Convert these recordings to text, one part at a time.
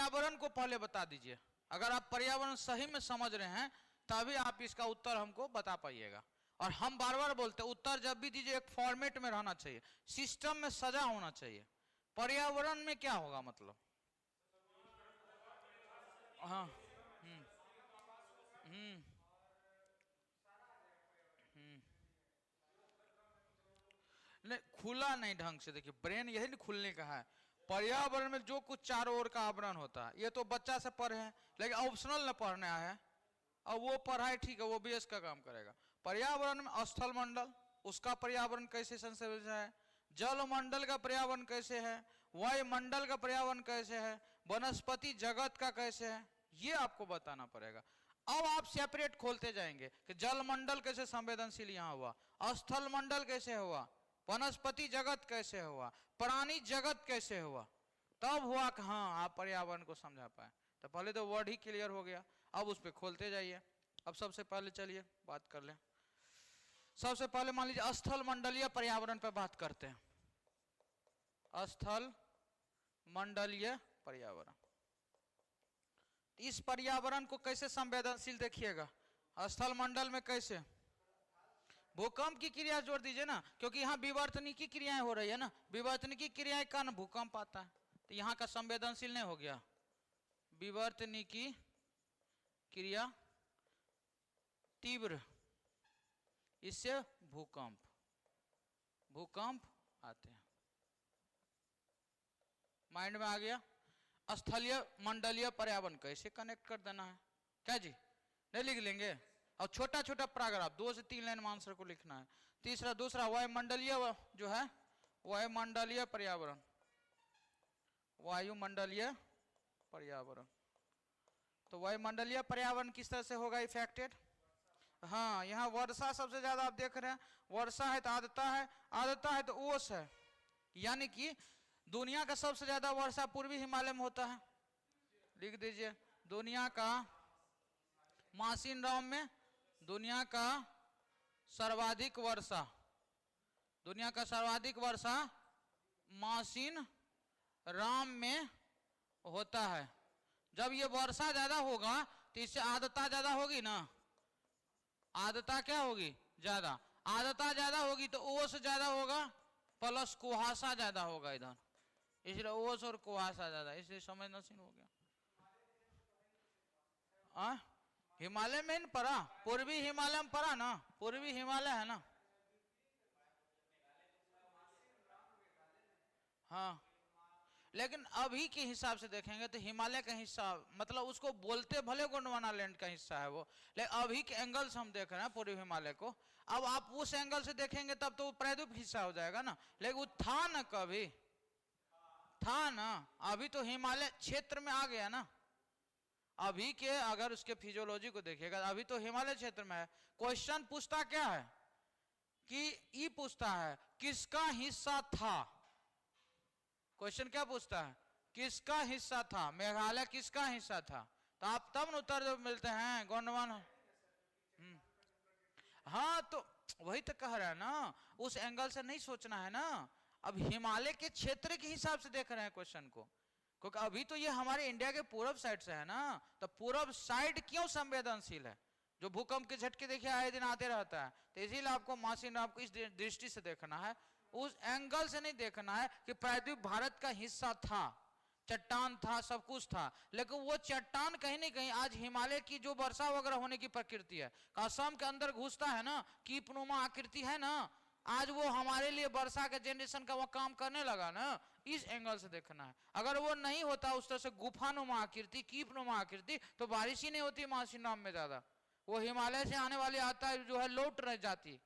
पर्यावरण को पहले बता दीजिए। अगर आप पर्यावरण सही में समझ रहे हैं तभी आप इसका उत्तर हमको बता पाइएगा। और हम बार बार बोलते हैं उत्तर जब भी दीजिए एक फॉर्मेट में रहना चाहिए, सिस्टम में सजा होना चाहिए। पर्यावरण में क्या होगा मतलब? हाँ, नहीं खुला नहीं ढंग से। देखिए ब्रेन यही नहीं खुलने का है। पर्यावरण में जो कुछ चारों ओर का आवरण होता है, ये तो बच्चा से पढ़े हैं, लेकिन ऑप्शनल न पढ़ने आया है। और वो पढ़ाई ठीक है, वो बेस का काम करेगा। पर्यावरण में स्थल मंडल, उसका पर्यावरण कैसे संशोधित है, जल मंडल का पर्यावरण कैसे है, वायुमंडल का पर्यावरण कैसे है, वनस्पति जगत का कैसे है, ये आपको बताना पड़ेगा। अब आप सेपरेट खोलते जाएंगे कि जल मंडल कैसे संवेदनशील यहाँ हुआ, स्थल मंडल कैसे हुआ, वनस्पति जगत कैसे हुआ, प्राणी जगत कैसे हुआ, तब हुआ कि हाँ आप पर्यावरण को समझा पाए। तो पहले तो वर्ड ही क्लियर हो गया, अब उस पर खोलते जाइए। अब सबसे पहले चलिए बात कर लें। सबसे पहले मान लीजिए स्थल मंडलीय पर्यावरण पर बात करते हैं। स्थल मंडलीय पर्यावरण, इस पर्यावरण को कैसे संवेदनशील देखिएगा। स्थल मंडल में कैसे भूकंप की क्रिया जोड़ दीजिए ना, क्योंकि यहाँ विवर्तनिकी क्रियाएं हो रही है ना, विवर्तनिकी क्रियाएं का ना भूकंप आता है, तो यहाँ का संवेदनशील नहीं हो गया। विवर्तनिकी क्रिया तीव्र, इससे भूकंप भूकंप आते हैं। माइंड में आ गया। स्थलीय मंडलीय पर्यावरण कैसे कनेक्ट कर देना है, क्या जी नहीं लिख लेंगे। और छोटा छोटा पैराग्राफ 2 से 3 लाइन में आंसर को लिखना है। तीसरा दूसरा वायुमंडलीय जो है वायुमंडलीय पर्यावरण, वायुमंडलीय पर्यावरण। तो वायुमंडलीय पर्यावरण किस तरह से होगा इफेक्टेड। हाँ यहाँ वर्षा सबसे ज्यादा आप देख रहे हैं, वर्षा है तो आर्द्रता है, आर्द्रता है तो ओस है। यानी कि दुनिया का सबसे ज्यादा वर्षा पूर्वी हिमालय में होता है। लिख दीजिए दुनिया का मासिन राम में दुनिया का सर्वाधिक वर्षा, दुनिया का सर्वाधिक वर्षा मासिन राम में होता है। जब ये वर्षा ज्यादा होगा तो इससे आर्द्रता ज्यादा होगी ना, आर्द्रता क्या होगी ज्यादा, आर्द्रता ज्यादा होगी तो ओस ज्यादा होगा प्लस कुहासा ज्यादा होगा इधर, इसलिए ओस और कुहासा ज्यादा, इसलिए समझना सीन हो गया। हिमालय में पड़ा, पूर्वी हिमालय में पड़ा ना, पूर्वी हिमालय है ना। हाँ लेकिन अभी के हिसाब से देखेंगे तो हिमालय का हिस्सा मतलब उसको बोलते भले गोंडवाना लैंड का हिस्सा है वो, लेकिन अभी के एंगल से हम देख रहे हैं पूर्वी हिमालय को। अब आप उस एंगल से देखेंगे तब तो वो प्रायद्वीप हिस्सा हो जाएगा ना, लेकिन वो था ना, कभी था ना, अभी तो हिमालय क्षेत्र में आ गया ना। अभी के अगर उसके फिजियोलॉजी को देखिएगा अभी तो हिमालय क्षेत्र में है। क्वेश्चन पूछता क्या है कि ये पूछता है किसका हिस्सा था, क्वेश्चन क्या पूछता है किसका हिस्सा था, मेघालय किसका हिस्सा था, तो आप तब उत्तर जब मिलते हैं गोंडवाना। हाँ तो वही तो कह रहा है ना, उस एंगल से नहीं सोचना है ना। अब हिमालय के क्षेत्र के हिसाब से देख रहे हैं क्वेश्चन को, क्योंकि अभी तो ये हमारे इंडिया के पूरब साइड से है ना, तो पूरब साइड क्यों संवेदनशील है, जो भूकंप के झटके देखिए आए दिन आते रहता है। तो इसीलिए आपको मासिन आपको इस दृष्टि से देखना है, उस एंगल से नहीं देखना है कि प्रायद्वीप भारत का हिस्सा था, चट्टान था, सब कुछ था, लेकिन वो चट्टान कहीं नहीं कहीं आज हिमालय की जो वर्षा वगैरह होने की प्रकृति है, असम के अंदर घुसता है ना, कीपनुमा आकृति है ना, आज वो हमारे लिए वर्षा के जनरेशन का वो काम करने लगा ना, इस एंगल से देखना है। अगर वो नहीं होता उस तरह से गुफानुमा आकृति, कीपनुमा आकृति, तो बारिश ही नहीं होती मासिन राम में ज्यादा। वो हिमालय से आने वाली आता है जो है लौट रह जाती,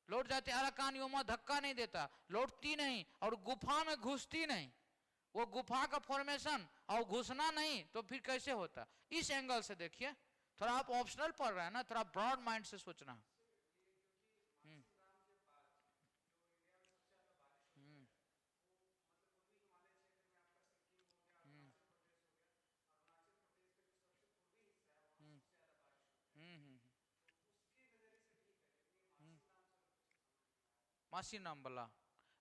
लौट जाती, अराकान योमा धक्का नहीं देता, लौटती नहीं और गुफा में घुसती नहीं। वो गुफा का फॉर्मेशन और घुसना नहीं तो फिर कैसे होता, इस एंगल से देखिए। थोड़ा आप ऑप्शनल पढ़ रहे हैं ना, थोड़ा ब्रॉड माइंड से सोचना। मासिन राम वाला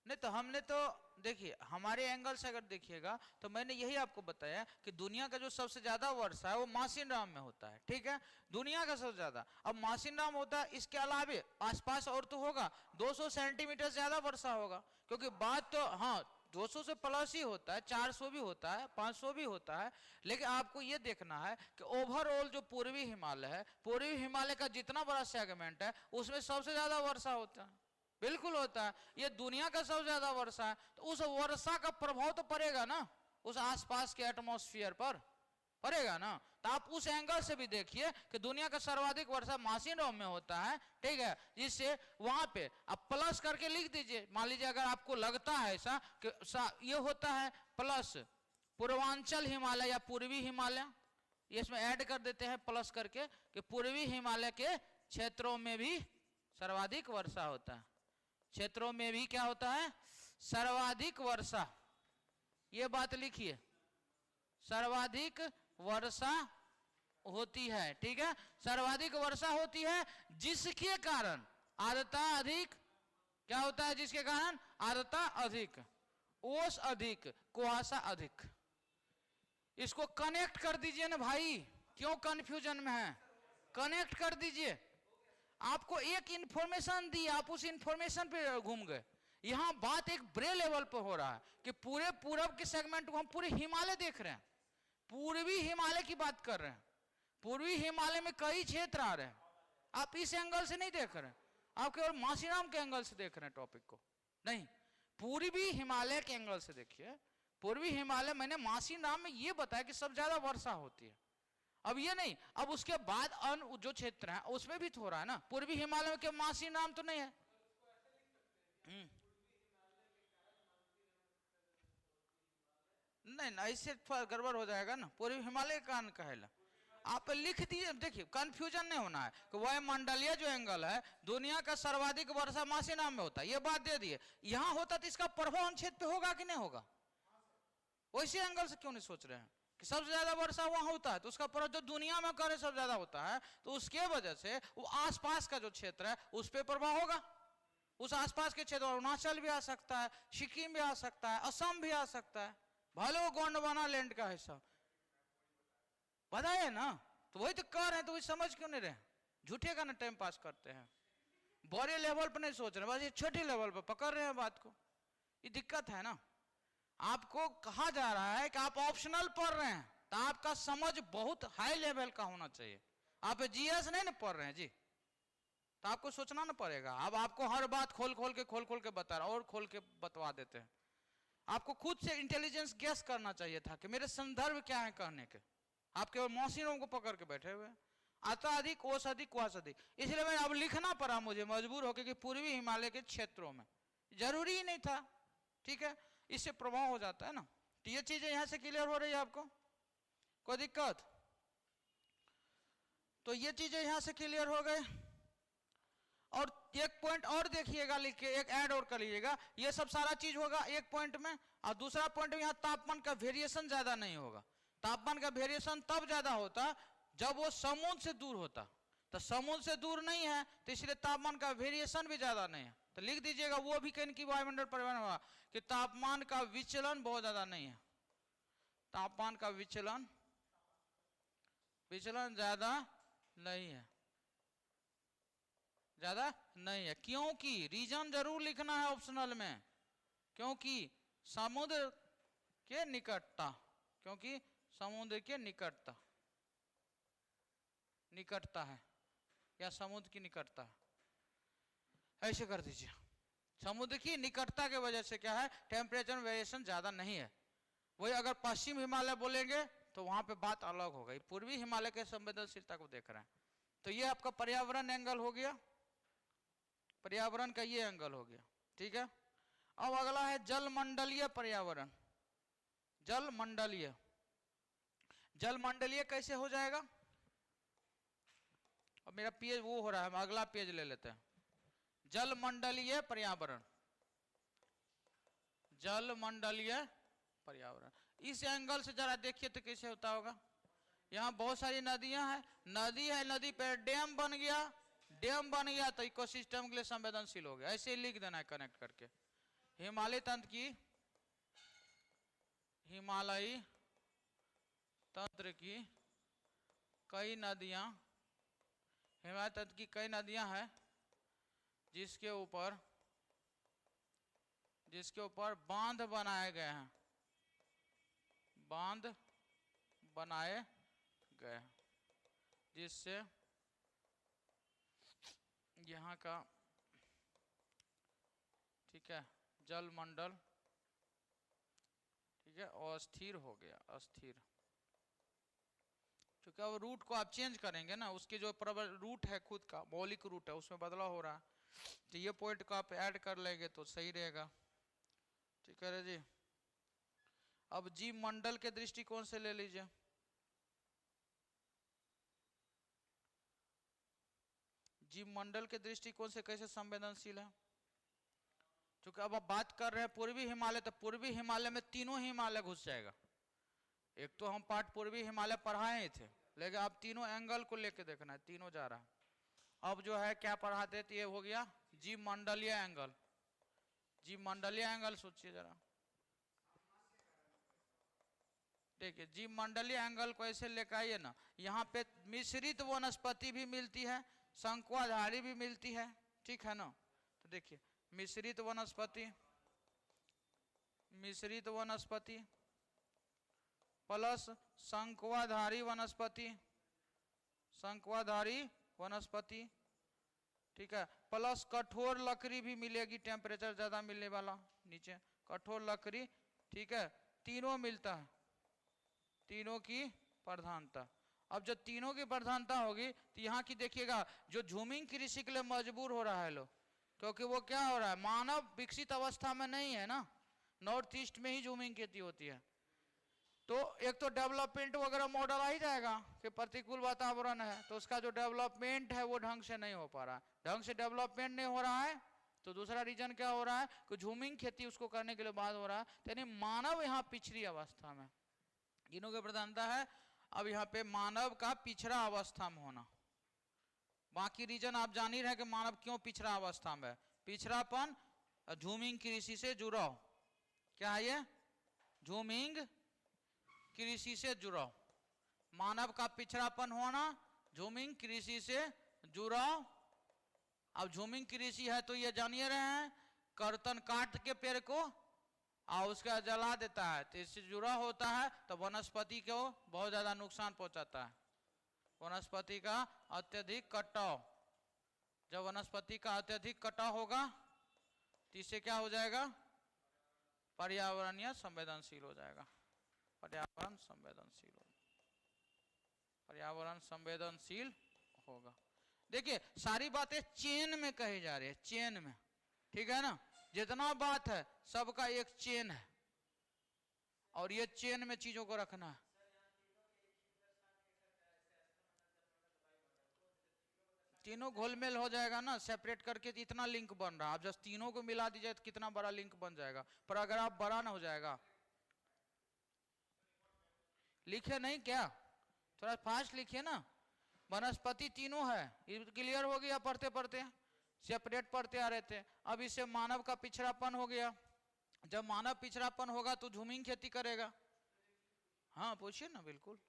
नहीं तो हमने तो देखिए हमारे एंगल से अगर देखिएगा तो मैंने यही आपको बताया कि दुनिया का जो सबसे ज्यादा वर्षा है वो मासिनराम में होता है, ठीक है, दुनिया का सबसे ज्यादा। अब मासिनराम होता है, इसके अलावे आसपास और तो होगा 200 सेंटीमीटर ज्यादा वर्षा होगा, क्योंकि बात तो हाँ 200 से प्लस ही होता है, 400 भी होता है, 500 भी होता है, लेकिन आपको ये देखना है कि ओवरऑल जो पूर्वी हिमालय है, पूर्वी हिमालय का जितना बड़ा सेगमेंट है उसमें सबसे ज्यादा वर्षा होता है, बिल्कुल होता है, ये दुनिया का सबसे ज्यादा वर्षा है, तो उस वर्षा का प्रभाव तो पड़ेगा ना उस आसपास के एटमॉस्फेयर पर, पड़ेगा ना। तो आप उस एंगल से भी देखिए कि दुनिया का सर्वाधिक वर्षा मासिनराम में होता है, ठीक है, जिससे वहां पे आप प्लस करके लिख दीजिए। मान लीजिए अगर आपको लगता है ऐसा कि ये होता है प्लस पूर्वांचल हिमालय या पूर्वी हिमालय, इसमें ऐड कर देते हैं प्लस करके कि पूर्वी हिमालय के क्षेत्रों में भी सर्वाधिक वर्षा होता है, क्षेत्रों में भी क्या होता है, सर्वाधिक वर्षा, ये बात लिखिए, सर्वाधिक वर्षा होती है, ठीक है, सर्वाधिक वर्षा होती है, जिसके कारण आर्द्रता अधिक, क्या होता है, जिसके कारण आर्द्रता अधिक, ओस अधिक, कुहासा अधिक। इसको कनेक्ट कर दीजिए ना भाई, क्यों कंफ्यूजन में है, कनेक्ट कर दीजिए। आपको एक इंफॉर्मेशन दी, आप उस इंफॉर्मेशन पे घूम गए। यहां बात एक ब्रे लेवल पर हो रहा है कि पूरे पूरब के सेगमेंट को हम पूरे हिमालय देख रहे हैं, पूर्वी हिमालय की बात कर रहे हैं, पूर्वी हिमालय में कई क्षेत्र आ रहे हैं, आप इस एंगल से नहीं देख रहे हैं, आप केवल मासिनराम के एंगल से देख रहे हैं टॉपिक को, नहीं, पूर्वी हिमालय के एंगल से देखिए। पूर्वी हिमालय मैंने मासिनराम में ये बताया कि सबसे ज्यादा वर्षा होती है, अब ये नहीं, अब उसके बाद अन्य जो क्षेत्र है उसमें भी थोड़ा है ना, पूर्वी हिमालय के मासिनराम तो नहीं है। नहीं ना, इससे गड़बड़ हो जाएगा ना, पूर्वी हिमालय का कारण कहेला, आप लिख दिए, देखिए कंफ्यूजन नहीं होना है कि वह मंडलीय जो एंगल है दुनिया का सर्वाधिक वर्षा मासिनराम में होता है, ये बात दे दिए। यहां होता तो इसका प्रभाव अन्य क्षेत्र पे होगा कि नहीं होगा, वैसे एंगल से क्यों नहीं सोच रहे हैं कि सबसे ज्यादा वर्षा वहां होता है तो उसका प्रभाव जो दुनिया में करे सबसे ज्यादा होता है, तो उसके वजह से वो आसपास का जो क्षेत्र है उस पर प्रभाव होगा, उस आसपास के क्षेत्र, अरुणाचल भी आ सकता है, सिक्किम भी आ सकता है, असम भी आ सकता है, भले वो गोंडवाना लैंड का हिस्सा, बताए ना, तो वही तो कर रहे हैं, तो वही समझ क्यों नहीं रहे, झूठे का ना टाइम पास करते हैं, बड़े लेवल पर नहीं सोच रहे, बस ये छोटे लेवल पर पकड़ रहे हैं बात को, ये दिक्कत है ना। आपको कहा जा रहा है कि आप ऑप्शनल पढ़ रहे हैं तो आपका समझ बहुत हाई लेवल का होना चाहिए, आप जीएस नहीं ना पढ़ रहे हैं जी, तो आपको सोचना ना पड़ेगा। अब आपको हर बात खोल खोल के बता रहा और खोल के बतवा देते हैं, आपको खुद से इंटेलिजेंस गैस करना चाहिए था कि मेरे संदर्भ क्या है कहने के, आप केवल मौसिनों को पकड़ के बैठे हुए, आता अधिक, ओस अधिक, कुहासा अधिक, इसलिए मैं अब लिखना पड़ा मुझे मजबूर होकर कि पूर्वी हिमालय के क्षेत्रों में, जरूरी ही नहीं था, ठीक है, इससे प्रभाव हो जाता है ना। तो ये चीजें यहां से क्लियर हो रही है आपको, कोई दिक्कत, तो ये चीजें यहां से क्लियर हो गए। और एक पॉइंट और देखिएगा लिख के, एक ऐड और कर लीजिएगा, ये सब सारा चीज होगा एक पॉइंट में, और दूसरा पॉइंट में यहाँ तापमान का वेरिएशन ज्यादा नहीं होगा, तापमान का वेरिएशन तब ज्यादा होता जब वो समुद्र से दूर होता, तो समुद्र से दूर नहीं है तो इसलिए तापमान का वेरिएशन भी ज्यादा नहीं है, तो लिख दीजिएगा वो भी कहीं की वायुमंडल परिवहन हुआ कि तापमान का विचलन बहुत ज्यादा नहीं है, तापमान का विचलन ज्यादा नहीं है, ज्यादा नहीं है, क्योंकि रीजन जरूर लिखना है ऑप्शनल में, क्योंकि समुद्र के निकटता, क्योंकि समुद्र के निकटता है या समुद्र की निकटता है, ऐसे कर दीजिए, समुद्र की निकटता के वजह से क्या है टेम्परेचर वेरिएशन ज्यादा नहीं है। वही अगर पश्चिम हिमालय बोलेंगे तो वहां पे बात अलग हो गई, पूर्वी हिमालय के संवेदनशीलता को देख रहे हैं। तो ये आपका पर्यावरण एंगल हो गया, पर्यावरण का ये एंगल हो गया, ठीक है। अब अगला है जलमंडलीय पर्यावरण, जलमंडलीय, जलमंडलीय कैसे हो जाएगा, अब मेरा पेज वो हो रहा है, हम अगला पेज ले लेते हैं। जलमंडलीय पर्यावरण, जलमंडलीय पर्यावरण, इस एंगल से जरा देखिए तो कैसे होता होगा। यहाँ बहुत सारी नदियां हैं, नदी है, नदी पे डैम बन गया, डैम बन गया तो इकोसिस्टम के लिए संवेदनशील हो गया, ऐसे ही लिख देना है कनेक्ट करके। हिमालय तंत्र की, हिमालयी तंत्र की कई नदियां, हिमालय तंत्र की कई नदियां हैं जिसके ऊपर बांध बनाए गए हैं, बांध बनाए गए हैं, जिससे यहाँ का, ठीक है, जल मंडल, ठीक है, अस्थिर हो गया, अस्थिर। क्योंकि अब रूट को आप चेंज करेंगे ना, उसके जो प्रबल रूट है, खुद का मौलिक रूट है, उसमें बदलाव हो रहा है, तो ये पॉइंट को आप ऐड कर लेंगे तो सही रहेगा। ठीक है जी। अब जीव मंडल के दृष्टिकोण से ले लीजिए, जीव मंडल के दृष्टिकोण से कैसे संवेदनशील है। क्योंकि अब आप बात कर रहे हैं पूर्वी हिमालय, तो पूर्वी हिमालय में तीनों हिमालय घुस जाएगा। एक तो हम पार्ट पूर्वी हिमालय पढ़ाए ही थे, लेकिन अब तीनों एंगल को लेके देखना है, तीनों जा रहा है। अब जो है क्या पढ़ाते थे, ये हो गया जीव मंडलीय एंगल, जीव मंडलीय एंगल सोचिए जरा। देखिए जीव मंडलीय एंगल को ऐसे लेकर आइए ना, यहाँ पे मिश्रित वनस्पति भी मिलती है, शंकुआधारी भी मिलती है, ठीक है ना। तो देखिए मिश्रित वनस्पति, मिश्रित वनस्पति प्लस शंकुआधारी वनस्पति, शंकुआधारी वनस्पति, ठीक है, प्लस कठोर लकड़ी भी मिलेगी, टेम्परेचर ज्यादा मिलने वाला, नीचे कठोर लकड़ी, ठीक है, तीनों मिलता है, तीनों की प्रधानता। अब जब तीनों की प्रधानता होगी तो यहाँ की देखिएगा, जो झूमिंग कृषि के लिए मजबूर हो रहा है लोग, क्योंकि वो क्या हो रहा है, मानव विकसित अवस्था में नहीं है ना, नॉर्थ ईस्ट में ही झूमिंग खेती होती है। तो एक तो डेवलपमेंट वगैरह मॉडल आ ही जाएगा कि प्रतिकूल वातावरण है, तो उसका जो डेवलपमेंट है वो ढंग से नहीं हो पा रहा है, ढंग से डेवलपमेंट नहीं हो रहा है। तो दूसरा रीजन क्या हो रहा है कि झूमिंग खेती उसको करने के लिए बाद हो रहा है, यानी मानव यहाँ पिछड़ी अवस्था में, तीनों की प्रधानता है। अब यहाँ पे मानव का पिछड़ा अवस्था में होना, बाकी रीजन आप जान ही रहे कि मानव क्यों पिछड़ा अवस्था में, पिछड़ापन झूमिंग कृषि से जुड़ा, क्या है ये, झूमिंग कृषि से जुड़ा, मानव का पिछड़ापन होना, झूमिंग कृषि से जुड़ा। अब झूमिंग कृषि है तो ये जानिए रहे हैं, कर्तन काट के पेड़ को और उसका जला देता है, तो इससे जुड़ा होता है, तो वनस्पति को बहुत ज्यादा नुकसान पहुंचाता है, वनस्पति का अत्यधिक कटाव। जब वनस्पति का अत्यधिक कटाव होगा तो इससे क्या हो जाएगा, पर्यावरणीय संवेदनशील हो जाएगा, पर्यावरण संवेदनशील हो, पर्यावरण संवेदनशील होगा। देखिए सारी बातें चेन में कही जा रही है, चेन में, ठीक है ना, जितना बात है सबका एक चेन है, और ये चेन में चीजों को रखना है। तीनों घोलमेल हो जाएगा ना, सेपरेट करके इतना लिंक बन रहा है, आप जब तीनों को मिला दीजिए तो कितना बड़ा लिंक बन जाएगा, पर अगर आप बड़ा ना हो जाएगा। लिखे नहीं क्या, थोड़ा फास्ट लिखिए ना, वनस्पति तीनों है, क्लियर हो गया, पढ़ते पढ़ते सेपरेट पढ़ते आ रहे थे। अब इससे मानव का पिछड़ापन हो गया, जब मानव पिछड़ापन होगा तो झूमिंग खेती करेगा। हाँ पूछिए ना, बिल्कुल।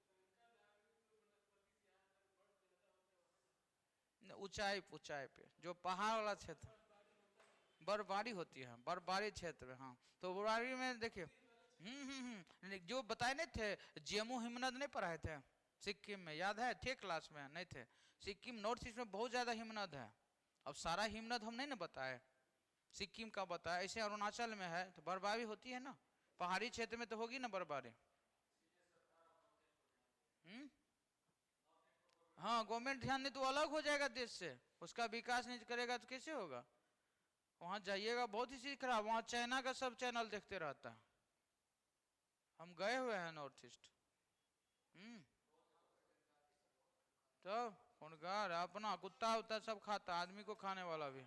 ऊंचाई ऊंचाई पे, जो पहाड़ वाला क्षेत्र, बर्फबारी होती है, बर्फबारी क्षेत्र में, हाँ, तो बर्फबारी में देखिए, जो बताए नहीं थे, जेमू हिमनद नहीं पढ़ाए थे सिक्किम में, याद है, थे क्लास में, नहीं थे, सिक्किम नॉर्थ ईस्ट में बहुत ज्यादा हिमनद है। अब सारा हिमनद हम नहीं ना बताए, सिक्किम का बताया, ऐसे अरुणाचल में है, तो बर्फबारी होती है ना, पहाड़ी क्षेत्र में तो होगी ना बर्फबारी। हाँ गवर्नमेंट ध्यान नहीं तो अलग हो जाएगा देश से, उसका विकास नहीं करेगा तो कैसे होगा। वहां जाइएगा बहुत ही चीज खराब, वहां चाइना का सब चैनल देखते रहता है, हम गए हुए हैं नॉर्थ ईस्ट। तो खूनगार अपना कुत्ता उत्ता सब खाता, आदमी को खाने वाला भी।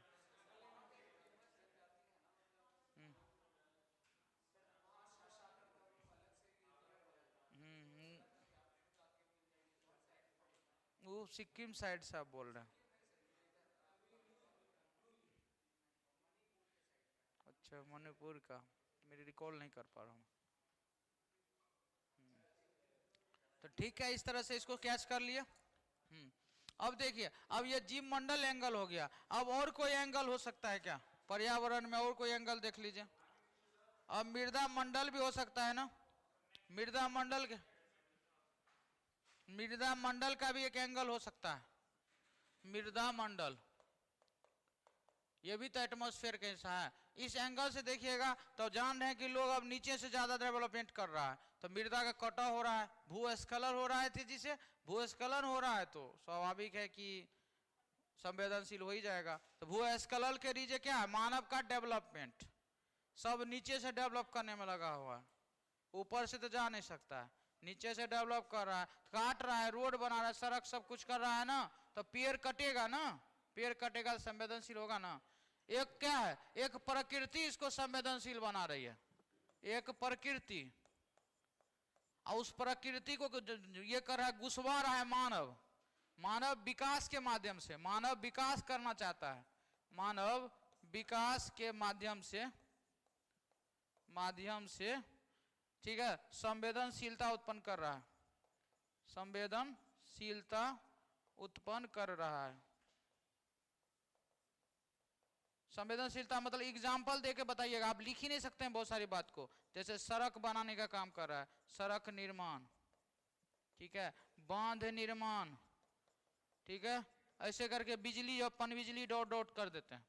वो सिक्किम साइड से आप बोल रहे हैं। अच्छा अच्छा मणिपुर का, मेरी रिकॉल नहीं कर पा रहा हूँ। तो ठीक है, इस तरह से इसको कैच कर लिया। अब देखिए, अब ये जीव मंडल एंगल हो गया। अब और कोई एंगल हो सकता है क्या पर्यावरण में? और कोई एंगल देख लीजिए। अब मृदा मंडल भी हो सकता है ना, मृदा मंडल का भी एक एंगल हो सकता है। मृदा मंडल ये भी तो एटमॉस्फेयर का हिस्सा है। इस एंगल से देखिएगा तो जान रहे हैं कि लोग अब नीचे से ज्यादा डेवलपमेंट कर रहा है, तो मृदा का कटाव हो रहा है, भूस्खलन हो रहा है। तेजी से भूस्खलन हो रहा है तो स्वाभाविक है कि संवेदनशील हो ही जाएगा। तो भूस्खलन के रीजे क्या है? मानव का डेवलपमेंट। सब नीचे से डेवलप करने में लगा हुआ है, ऊपर से तो जा नहीं सकता है, नीचे से डेवलप कर रहा है, काट रहा है, रोड बना रहा है, सड़क सब कुछ कर रहा है ना। तो पेड़ कटेगा ना, पेड़ कटेगा तो संवेदनशील होगा ना। एक क्या है? एक प्रकृति इसको संवेदनशील बना रही है, एक प्रकृति। और उस प्रकृति को ये कर रहा है, घुसवा रहा है मानव। मानव विकास के माध्यम से, मानव विकास करना चाहता है, मानव विकास के माध्यम से ठीक है, संवेदनशीलता उत्पन्न कर रहा है, संवेदनशीलता उत्पन्न कर रहा है। संवेदनशीलता मतलब एग्जाम्पल देके बताइएगा, आप लिख ही नहीं सकते हैं बहुत सारी बात को। जैसे सड़क बनाने का काम कर रहा है, सड़क निर्माण, ठीक है, बांध निर्माण, ठीक है, ऐसे करके बिजली और पनबिजली डॉट डॉट कर देते हैं।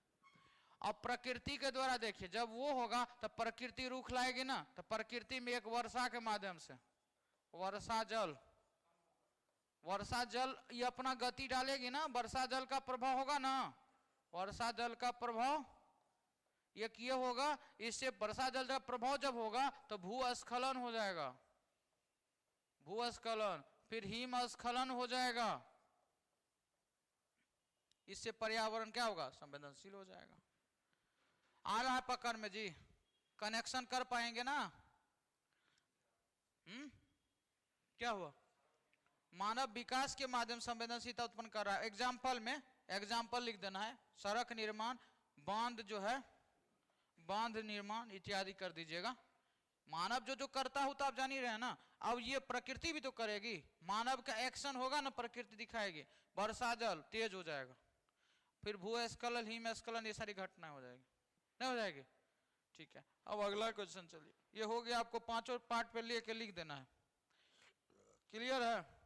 अब प्रकृति के द्वारा देखिए, जब वो होगा तब प्रकृति रुख लाएगी ना, तो प्रकृति में एक वर्षा के माध्यम से, वर्षा जल ये अपना गति डालेगी ना, वर्षा जल का प्रभाव होगा ना, वर्षा जल का प्रभाव ये किए होगा। इससे वर्षा जल का प्रभाव जब होगा तो भूस्खलन हो जाएगा, भूस्खलन, फिर हिमस्खलन हो जाएगा। इससे पर्यावरण क्या होगा? संवेदनशील हो जाएगा। आ रहा है पकड़ में जी? कनेक्शन कर पाएंगे ना? क्या हुआ? मानव विकास के माध्यम संवेदनशीलता उत्पन्न कर रहा है। एग्जाम्पल में एग्जाम्पल लिख देना है, सड़क निर्माण, बांध जो है, बांध निर्माण इत्यादि कर दीजिएगा। मानव जो जो करता हो तो आप जान ही रहे हैं ना। अब ये प्रकृति भी तो करेगी, मानव का एक्शन होगा ना, प्रकृति दिखाएगी, वर्षा जल तेज हो जाएगा, फिर भूस्खलन, हिमस्खलन, ये सारी घटनाएं हो जाएगी, नहीं हो जाएगी? ठीक है, अब अगला क्वेश्चन चलिए। ये हो गया, आपको पांचों पार्ट पे लेके लिख देना है। क्लियर है?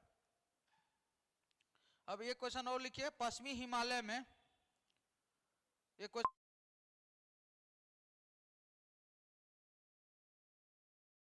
अब एक क्वेश्चन और लिखिए, पश्चिमी हिमालय में, एक